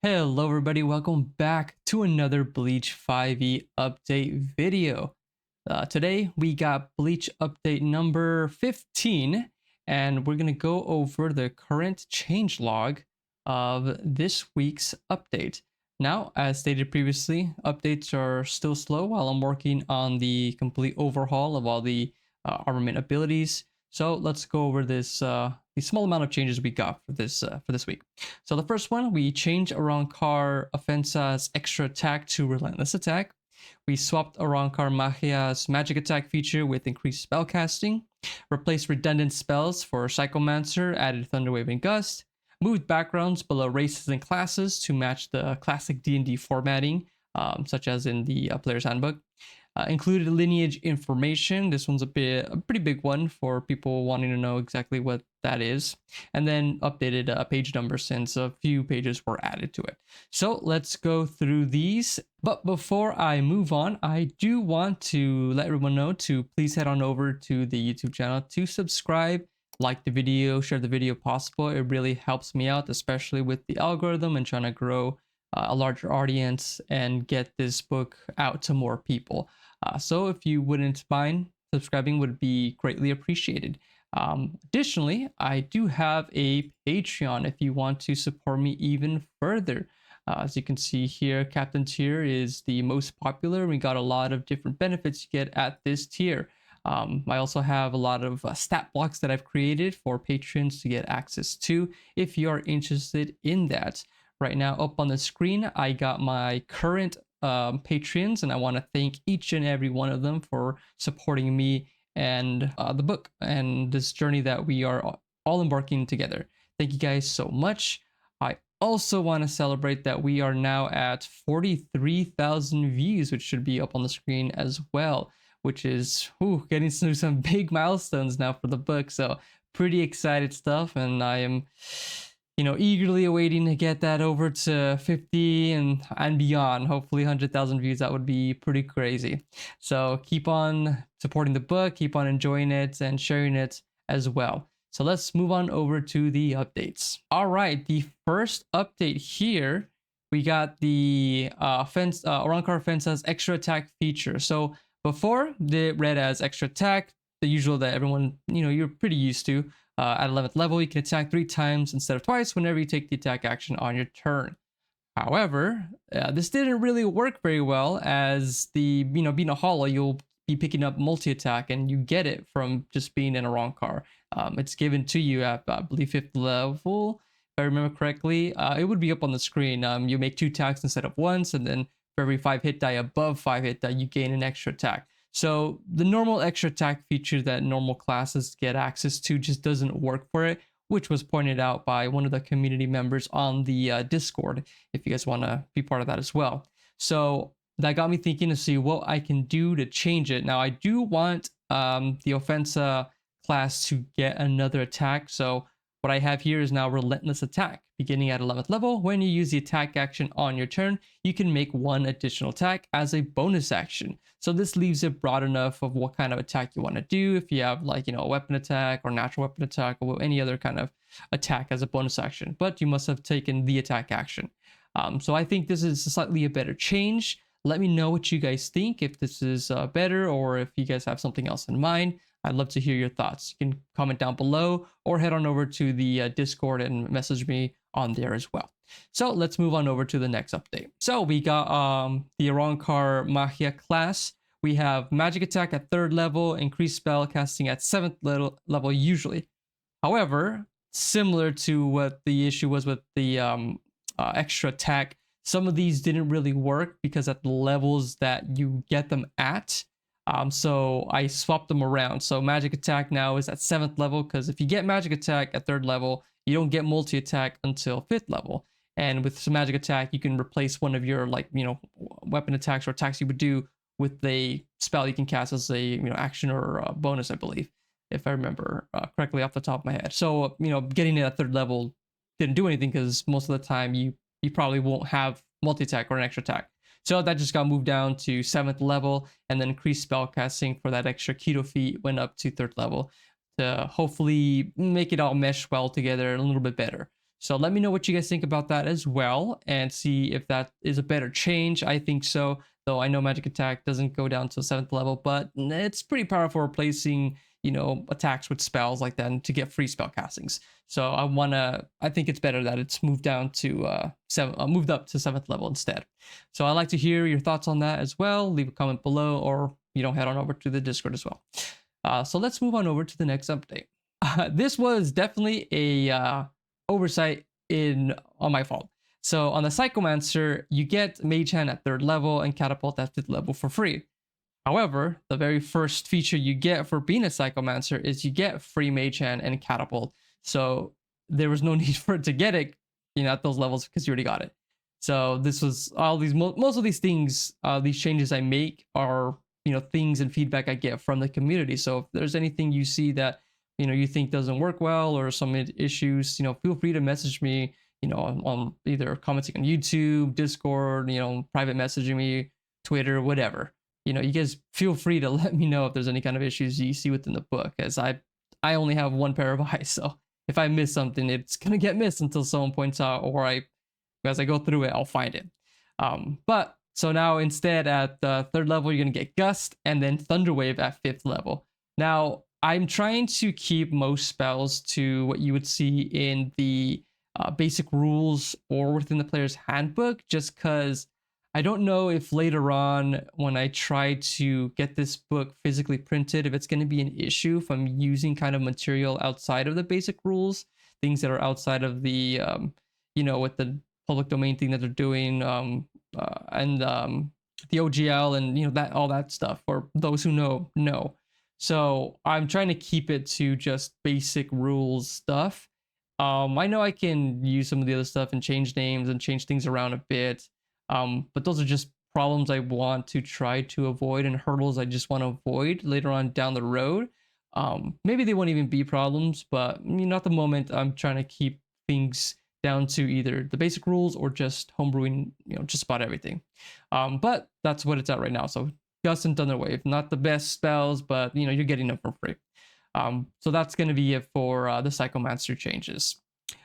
Hello everybody, welcome back to another Bleach 5e update video. Today we got Bleach update number 15 and we're going to go over the current changelog of this week's update. Now, as stated previously, updates are still slow while I'm working on the complete overhaul of all the armament abilities. So let's go over this the small amount of changes we got for this week. So the first one, we changed Arrancar Ofensa's extra attack to Relentless Attack. We swapped Arrancar Magia's magic attack feature with increased spellcasting, replaced redundant spells for Psychomancer, added Thunderwave and Gust, moved backgrounds below races and classes to match the classic D&D formatting, such as in the player's handbook. Included lineage information. This one's a pretty big one for people wanting to know exactly what that is. And then updated page numbers since a few pages were added to it. So let's go through these. But before I move on, I do want to let everyone know to please head on over to the YouTube channel to subscribe, like the video, share the video if possible. It really helps me out, especially with the algorithm and trying to grow a larger audience and get this book out to more people. So if you wouldn't mind, subscribing would be greatly appreciated. Additionally, I do have a Patreon if you want to support me even further. As you can see here, Captain Tier is the most popular. We got a lot of different benefits you get at this tier. I also have a lot of stat blocks that I've created for patrons to get access to if you are interested in that. Right now up on the screen, I got my current patrons, and I want to thank each and every one of them for supporting me and the book and this journey that we are all embarking together. Thank you guys so much. I also want to celebrate that we are now at 43,000 views, which should be up on the screen as well, which is getting to some big milestones now for the book. So pretty excited stuff, and I am eagerly awaiting to get that over to 50 and beyond. Hopefully 100,000 views. That would be pretty crazy. So keep on supporting the book, keep on enjoying it and sharing it as well. So let's move on over to the updates. All right, the first update here, we got the Arrancar Ofensa's extra attack feature. So before, they read as extra attack, the usual that everyone, you're pretty used to. At 11th level, you can attack 3 times instead of twice whenever you take the attack action on your turn. However, this didn't really work very well, as being a hollow, you'll be picking up multi-attack, and you get it from just being in a Arrancar. It's given to you at, I believe, 5th level, if I remember correctly. It would be up on the screen. You make 2 attacks instead of once, and then for every 5 hit die above 5 hit die, you gain an extra attack. So the normal extra attack feature that normal classes get access to just doesn't work for it, which was pointed out by one of the community members on the Discord, if you guys want to be part of that as well. So that got me thinking to see what I can do to change it. Now, I do want the Ofensa class to get another attack. So what I have here is now Relentless Attack. Beginning at 11th level, when you use the attack action on your turn, you can make 1 additional attack as a bonus action. So this leaves it broad enough of what kind of attack you want to do. If you have a weapon attack or natural weapon attack or any other kind of attack as a bonus action, but you must have taken the attack action. So I think this is slightly a better change. Let me know what you guys think, if this is better or if you guys have something else in mind. I'd love to hear your thoughts. You can comment down below or head on over to the Discord and message me on there as well. So let's move on over to the next update. So we got the Arrancar Magia class. We have magic attack at 3rd level, increased spell casting at 7th level usually. However, similar to what the issue was with the extra attack, some of these didn't really work because at the levels that you get them at, so I swapped them around. So magic attack now is at 7th level, because if you get magic attack at 3rd level, you don't get multi-attack until 5th level. And with some magic attack, you can replace one of your weapon attacks or attacks you would do with a spell you can cast as a action or a bonus, I believe, if I remember correctly off the top of my head. So getting it at 3rd level didn't do anything, because most of the time you probably won't have multi-attack or an extra attack. So that just got moved down to 7th level, and then increased spell casting for that extra keto feat went up to 3rd level to hopefully make it all mesh well together a little bit better. So let me know what you guys think about that as well, and see if that is a better change. I think so, though I know Magic Attack doesn't go down to 7th level, but it's pretty powerful replacing, you know, attacks with spells like that and to get free spell castings. So I think it's better that it's moved down to moved up to 7th level instead. So I'd like to hear your thoughts on that as well. Leave a comment below, or head on over to the Discord as well. So let's move on over to the next update. This was definitely a oversight on my fault. So on the Psychomancer, you get Mage Hand at 3rd level and Catapult at 5th level for free. However, the very first feature you get for being a Psychomancer is you get free Mage Hand and Catapult. So there was no need for it to get it, at those levels, because you already got it. So this was all these, most of these things, these changes I make are, things and feedback I get from the community. So if there's anything you see that, you think doesn't work well, or some issues, feel free to message me, on either commenting on YouTube, Discord, private messaging me, Twitter, whatever. You guys feel free to let me know if there's any kind of issues you see within the book, as I only have one pair of eyes. So if I miss something, it's going to get missed until someone points out, or as I go through it, I'll find it. But so now instead at the 3rd level, you're going to get Gust and then Thunderwave at 5th level. Now, I'm trying to keep most spells to what you would see in the basic rules or within the player's handbook, just because I don't know if later on when I try to get this book physically printed, if it's going to be an issue if I'm using kind of material outside of the basic rules, things that are outside of the, with the public domain thing that they're doing, and the OGL and, that all that stuff, for those who know. So I'm trying to keep it to just basic rules stuff. I know I can use some of the other stuff and change names and change things around a bit. But those are just problems I want to try to avoid, and hurdles I just want to avoid later on down the road. Maybe they won't even be problems, but at the moment I'm trying to keep things down to either the basic rules or just homebrewing, just about everything. But that's what it's at right now. So Gust and Thunderwave, not the best spells, but you're getting them for free. So that's going to be it for the Psychomancer changes.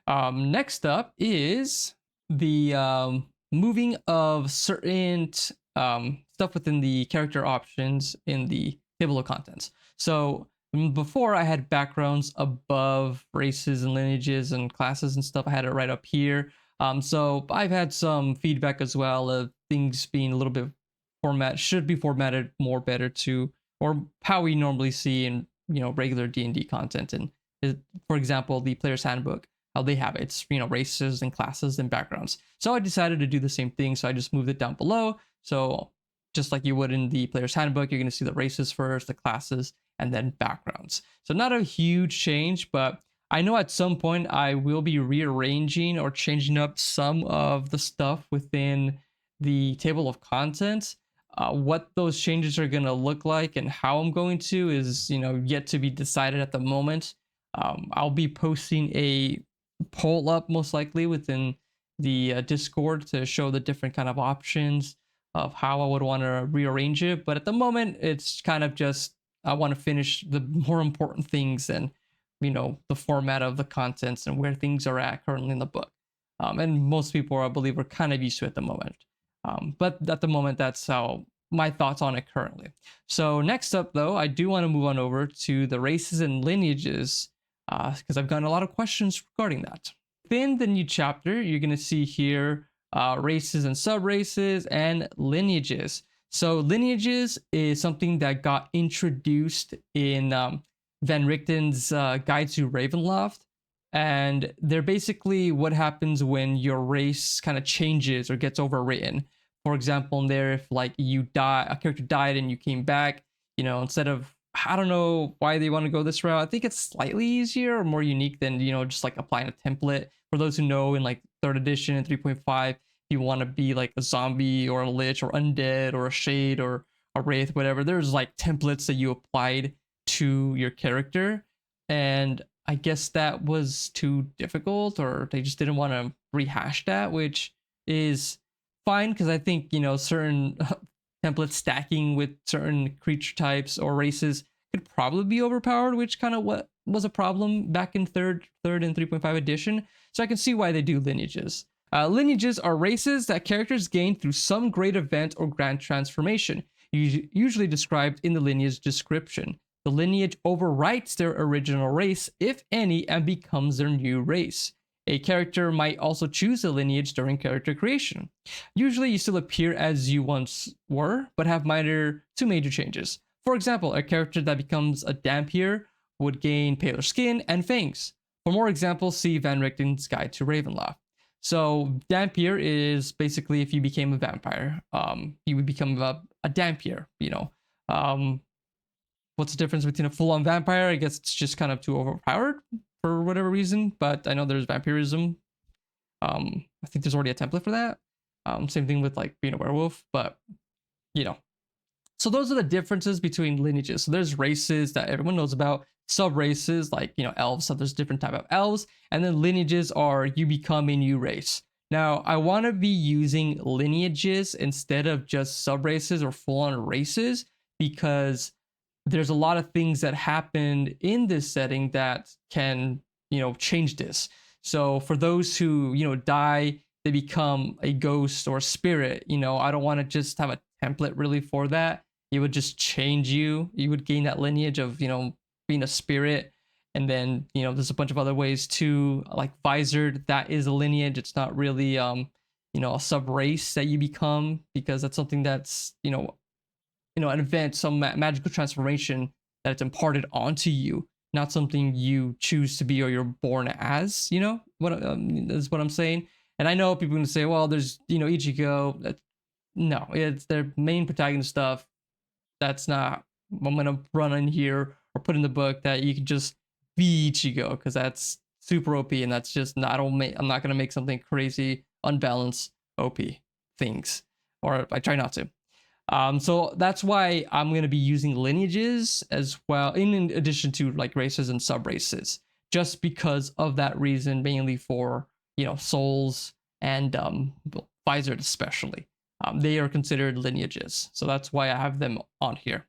Next up is the moving of certain stuff within the character options in the table of contents. So before, I had backgrounds above races and lineages and classes and stuff. I had it right up here. So I've had some feedback as well of things being a little bit should be formatted more better to, or how we normally see in regular D&D content. And for example, the player's handbook, how they have it, it's races and classes and backgrounds. So I decided to do the same thing, so I just moved it down below. So just like you would in the player's handbook, you're going to see the races first, the classes, and then backgrounds. So not a huge change, but I know at some point I will be rearranging or changing up some of the stuff within the table of contents. What those changes are going to look like and how I'm going to is yet to be decided at the moment. I'll be posting a poll up most likely within the Discord to show the different kind of options of how I would want to rearrange it. But at the moment, it's kind of just I want to finish the more important things and the format of the contents and where things are at currently in the book. And most people, I believe, are kind of used to it at the moment. But at the moment, that's how my thoughts on it currently. So next up, though, I do want to move on over to the races and lineages, because I've gotten a lot of questions regarding that. Within the new chapter, you're going to see here races and sub-races and lineages. So lineages is something that got introduced in Van Richten's Guide to Ravenloft. And they're basically what happens when your race kind of changes or gets overwritten. For example, in there, if like a character died and you came back, instead of, I don't know why they want to go this route. I think it's slightly easier or more unique than, just like applying a template. For those who know, in like 3rd edition and 3.5, you want to be like a zombie or a lich or undead or a shade or a wraith, whatever. There's like templates that you applied to your character. And I guess that was too difficult, or they just didn't want to rehash that, which is fine, because I think, certain templates stacking with certain creature types or races could probably be overpowered, which kind of what was a problem back in third and 3.5 edition. So I can see why they do lineages. Lineages are races that characters gain through some great event or grand transformation, usually described in the lineage description. The lineage overwrites their original race, if any, and becomes their new race. A character might also choose a lineage during character creation. Usually you still appear as you once were, but have two major changes. For example, a character that becomes a Dampier would gain paler skin and fangs. For more examples, see Van Richten's Guide to Ravenloft. So Dampier is basically if you became a vampire, you would become a Dampier, you know. What's the difference between a full-on vampire? I guess it's just kind of too overpowered for whatever reason, but I know there's vampirism. I think there's already a template for that. Same thing with like being a werewolf, but you know. So those are the differences between lineages. So there's races that everyone knows about, sub races like, you know, elves. So there's different type of elves, and then lineages are you become a new race. Now I want to be using lineages instead of just sub races or full on races because there's a lot of things that happened in this setting that can, you know, change this. So for those who, you know, die, they become a ghost or a spirit, you know, I don't want to just have a template really for that. It would just change you. You would gain that lineage of, you know, being a spirit. And then, you know, there's a bunch of other ways too, like Visored, that is a lineage. It's not really, you know, a sub race that you become because that's something that's, you know, an event, some magical transformation that it's imparted onto you, not something you choose to be or you're born as, you know, what is what I'm saying. And I know people are going to say, well, there's, you know, Ichigo. No, it's their main protagonist stuff. That's not, I'm going to run in here or put in the book that you can just be Ichigo because that's super OP and that's just not, I'm not going to make something crazy, unbalanced OP things, or I try not to. So that's why I'm going to be using lineages as well, in addition to like races and sub races, just because of that reason, mainly for, you know, souls and Visored especially. They are considered lineages. So that's why I have them on here.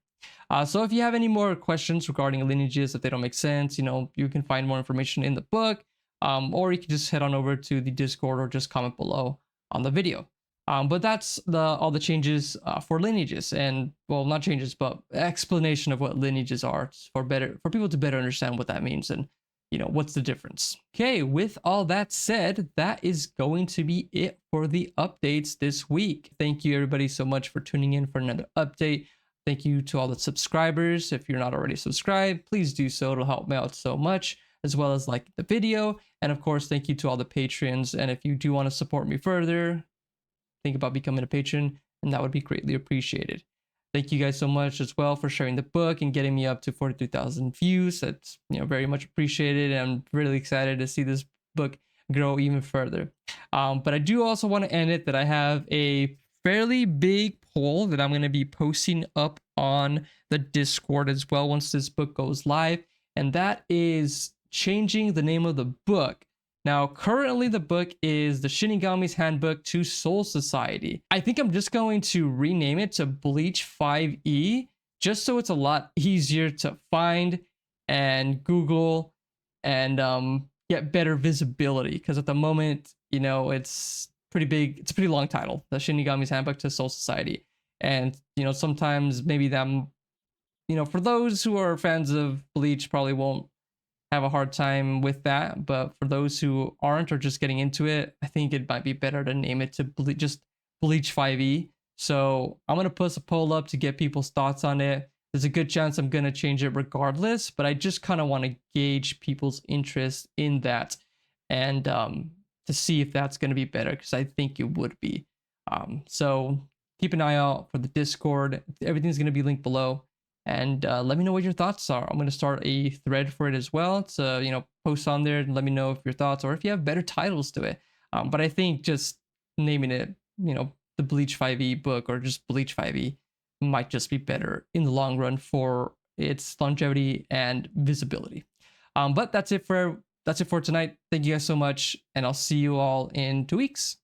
So if you have any more questions regarding lineages, if they don't make sense, you know, you can find more information in the book, or you can just head on over to the Discord or just comment below on the video. But that's all the changes for lineages, and well, not changes, but explanation of what lineages are for people to better understand what that means and, you know, what's the difference. Okay, with all that said, that is going to be it for the updates this week. Thank you everybody so much for tuning in for another update. Thank you to all the subscribers. If you're not already subscribed, please do so. It'll help me out so much, as well as like the video. And of course, thank you to all the patrons. And if you do want to support me further, think about becoming a patron, and that would be greatly appreciated. Thank you guys so much as well for sharing the book and getting me up to 43,000 views. That's, you know, very much appreciated, and I'm really excited to see this book grow even further. But I do also want to end it that I have a fairly big poll that I'm going to be posting up on the Discord as well once this book goes live, and that is changing the name of the book. Now, currently the book is The Shinigami's Handbook to Soul Society. I think I'm just going to rename it to Bleach 5e, just so it's a lot easier to find and Google and get better visibility. Because at the moment, you know, it's pretty big. It's a pretty long title, The Shinigami's Handbook to Soul Society. And, you know, sometimes maybe them, you know, for those who are fans of Bleach probably won't have a hard time with that, but for those who aren't or just getting into it, I think it might be better to name it to just Bleach 5e. So I'm going to put a poll up to get people's thoughts on it. There's a good chance I'm going to change it regardless, but I just kind of want to gauge people's interest in that and to see if that's going to be better, because I think it would be. So keep an eye out for the Discord. Everything's going to be linked below. And let me know what your thoughts are. I'm going to start a thread for it as well to, you know, post on there and let me know if your thoughts or if you have better titles to it. But I think just naming it, you know, the Bleach 5e book or just Bleach 5e might just be better in the long run for its longevity and visibility. But that's it for tonight. Thank you guys so much, and I'll see you all in 2 weeks.